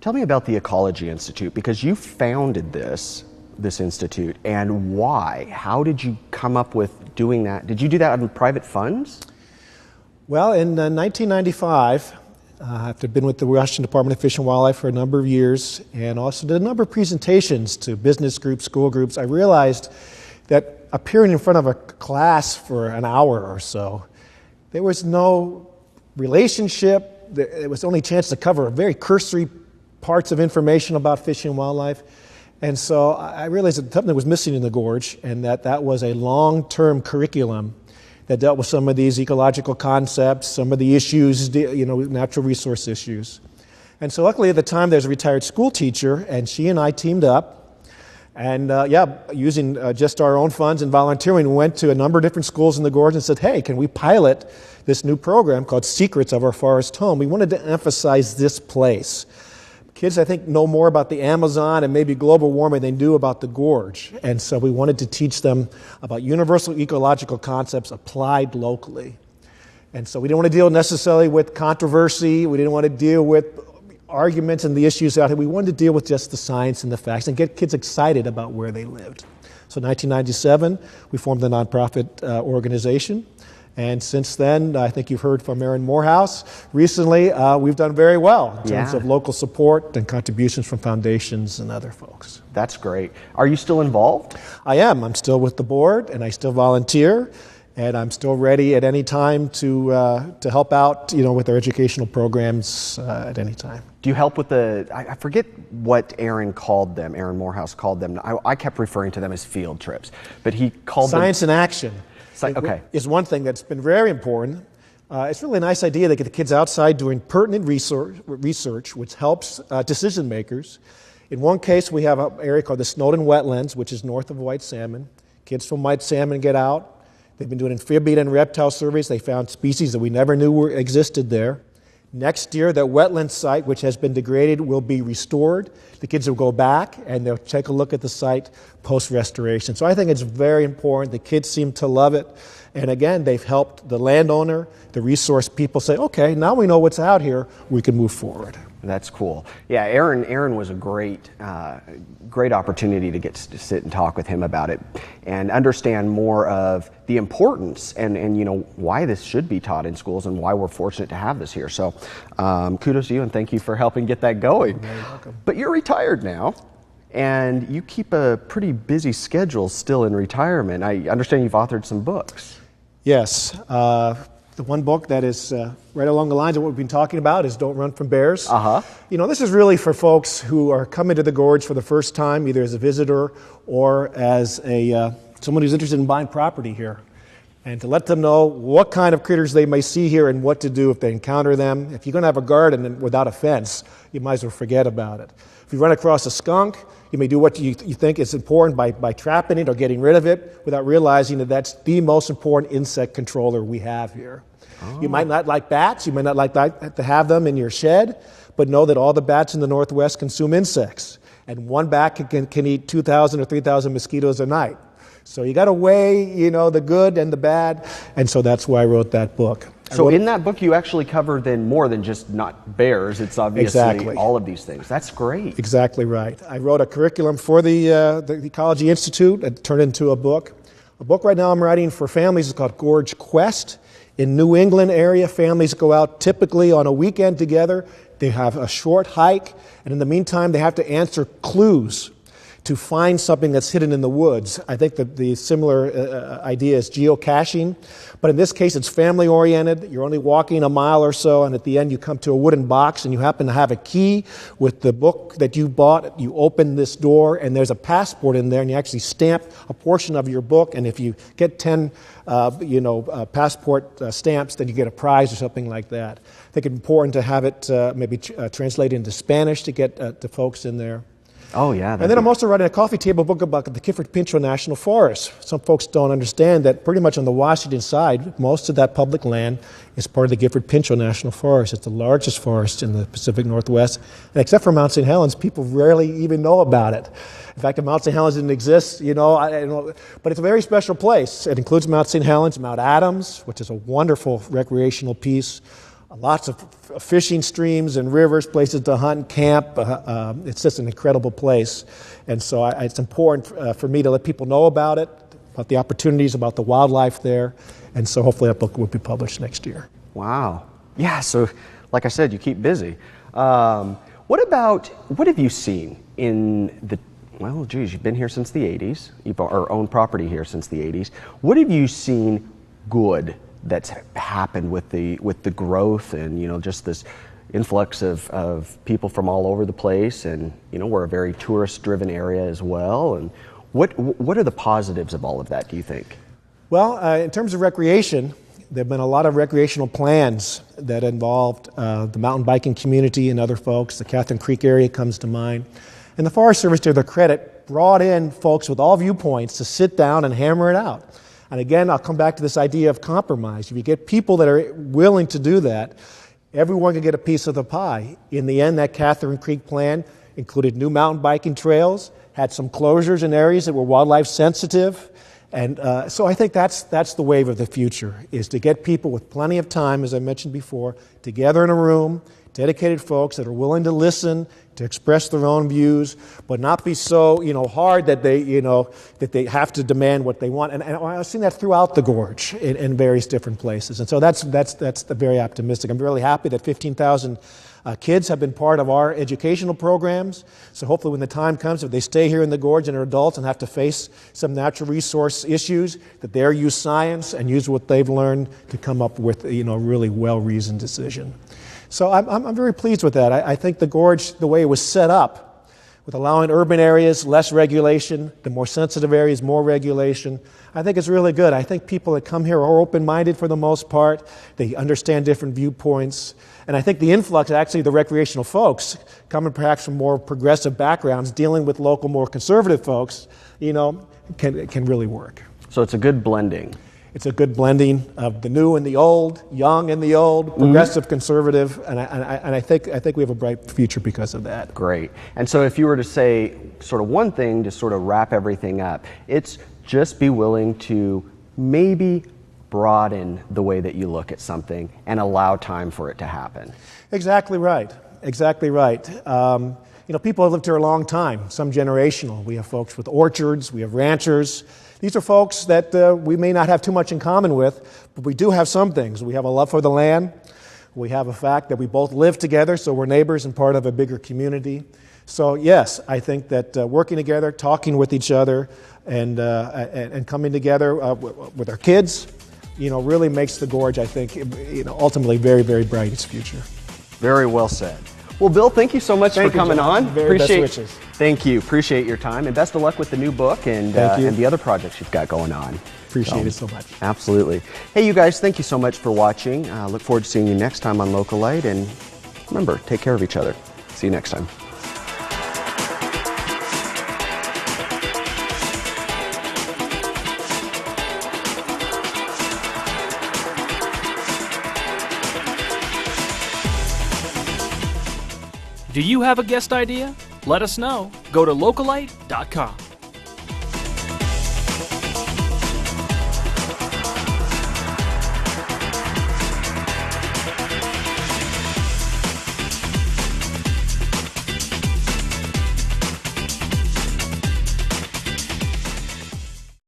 Tell me about the Ecology Institute, because you founded this institute, and why? How did you come up with doing that? Did you do that on private funds? Well, in 1995, after I've been with the Washington Department of Fish and Wildlife for a number of years and also did a number of presentations to business groups, school groups, I realized that appearing in front of a class for an hour or so, there was no relationship. It was only a chance to cover very cursory parts of information about fish and wildlife. And so I realized that something was missing in the Gorge, and that was a long-term curriculum that dealt with some of these ecological concepts, some of the issues, natural resource issues. And so luckily at the time there's a retired school teacher, and she and I teamed up. And using just our own funds and volunteering, we went to a number of different schools in the Gorge and said, hey, can we pilot this new program called Secrets of Our Forest Home? We wanted to emphasize this place. Kids, I think, know more about the Amazon and maybe global warming than they do about the Gorge. And so we wanted to teach them about universal ecological concepts applied locally. And so we didn't want to deal necessarily with controversy. We didn't want to deal with arguments and the issues out here. We wanted to deal with just the science and the facts and get kids excited about where they lived. So in 1997, we formed the nonprofit organization. And since then, I think you've heard from Aaron Morehouse. Recently, we've done very well in terms of local support and contributions from foundations and other folks. That's great. Are you still involved? I am. I'm still with the board, and I still volunteer, and I'm still ready at any time to help out, with our educational programs at any time. Do you help with I forget what Aaron called them, Aaron Morehouse called them. I kept referring to them as field trips, but he called Science in Action. Okay. Is one thing that's been very important. It's really a nice idea to get the kids outside doing pertinent research, which helps decision makers. In one case, we have an area called the Snowden Wetlands, which is north of White Salmon. Kids from White Salmon get out. They've been doing amphibian and reptile surveys. They found species that we never knew existed there. Next year, that wetland site, which has been degraded, will be restored. The kids will go back and they'll take a look at the site post-restoration. So I think it's very important. The kids seem to love it. And again, they've helped the landowner, the resource people say, okay, now we know what's out here, we can move forward. That's cool. Yeah, Aaron was a great opportunity to get to sit and talk with him about it and understand more of the importance and why this should be taught in schools and why we're fortunate to have this here. So kudos to you and thank you for helping get that going. You're welcome. But you're retired now, and you keep a pretty busy schedule still in retirement. I understand you've authored some books. Yes. The one book that is right along the lines of what we've been talking about is Don't Run from Bears. This is really for folks who are coming to the Gorge for the first time, either as a visitor or as someone who's interested in buying property here. And to let them know what kind of critters they may see here and what to do if they encounter them. If you're going to have a garden without a fence, you might as well forget about it. If you run across a skunk, you may do what you think is important by trapping it or getting rid of it without realizing that that's the most important insect controller we have here. You might not like bats, you might not like to have them in your shed, but know that all the bats in the Northwest consume insects. And one bat can eat 2,000 or 3,000 mosquitoes a night. So you got to weigh, the good and the bad, and so that's why I wrote that book. So in that book, you actually cover then more than just not bears. It's obviously all of these things. That's great. Exactly right. I wrote a curriculum for the Ecology Institute and turned it into a book. A book right now I'm writing for families is called Gorge Quest. In New England area, families go out typically on a weekend together. They have a short hike, and in the meantime, they have to answer clues to find something that's hidden in the woods. I think that the similar idea is geocaching, but in this case it's family-oriented. You're only walking a mile or so, and at the end you come to a wooden box, and you happen to have a key with the book that you bought. You open this door, and there's a passport in there, and you actually stamp a portion of your book, and if you get 10 passport stamps, then you get a prize or something like that. I think it's important to have it maybe translated into Spanish to get to folks in there. Oh, yeah. And then I'm also writing a coffee table book about the Gifford-Pinchot National Forest. Some folks don't understand that pretty much on the Washington side, most of that public land is part of the Gifford-Pinchot National Forest. It's the largest forest in the Pacific Northwest. And except for Mount St. Helens, people rarely even know about it. In fact, if Mount St. Helens didn't exist, but it's a very special place. It includes Mount St. Helens, Mount Adams, which is a wonderful recreational piece, lots of fishing streams and rivers, places to hunt and camp. It's just an incredible place. And so it's important for me to let people know about it, about the opportunities, about the wildlife there. And so hopefully that book will be published next year. Wow. Yeah, so like I said, you keep busy. What have you seen in the, well, geez, you've been here since the 80s. You've owned property here since the 80s. What have you seen good that's happened with the growth and, you know, just this influx of people from all over the place, and, you know, we're a very tourist-driven area as well. And what are the positives of all of that, do you think? Well, in terms of recreation, there have been a lot of recreational plans that involved the mountain biking community and other folks. The Catherine Creek area comes to mind. And the Forest Service, to their credit, brought in folks with all viewpoints to sit down and hammer it out. And again, I'll come back to this idea of compromise. If you get people that are willing to do that, everyone can get a piece of the pie. In the end, that Catherine Creek plan included new mountain biking trails, had some closures in areas that were wildlife sensitive. And so I think that's the wave of the future, is to get people with plenty of time, as I mentioned before, together in a room, dedicated folks that are willing to listen, to express their own views, but not be so, you know, hard that they have to demand what they want. And I've seen that throughout the gorge in various different places. And so that's very optimistic. I'm really happy that 15,000 kids have been part of our educational programs. So hopefully when the time comes, if they stay here in the gorge and are adults and have to face some natural resource issues, that they'll use science and use what they've learned to come up with, you know, a really well-reasoned decision. So I'm very pleased with that. I think the gorge, the way it was set up, with allowing urban areas less regulation, the more sensitive areas more regulation, I think it's really good. I think people that come here are open-minded for the most part. They understand different viewpoints. And I think the influx, actually, the recreational folks, coming perhaps from more progressive backgrounds, dealing with local, more conservative folks, you know, can really work. So it's a good blending. It's a good blending of the new and the old, young and the old, progressive, conservative, and I think we have a bright future because of that. Great. And so if you were to say sort of one thing to sort of wrap everything up, it's just be willing to maybe broaden the way that you look at something and allow time for it to happen. Exactly right. Exactly right. You know, people have lived here a long time, some generational. We have folks with orchards, we have ranchers. These are folks that we may not have too much in common with, but we do have some things. We have a love for the land. We have a fact that we both live together, so we're neighbors and part of a bigger community. So yes, I think that working together, talking with each other, and coming together with our kids, you know, really makes the gorge, I think, you know, ultimately very, very bright its future. Very well said. Well, Bill, thank you so much for coming on. Very best wishes. Thank you. Appreciate your time, and best of luck with the new book and the other projects you've got going on. Appreciate it so much. Absolutely. Hey, you guys, thank you so much for watching. Look forward to seeing you next time on Localite, and remember, take care of each other. See you next time. Do you have a guest idea? Let us know. Go to localite.com.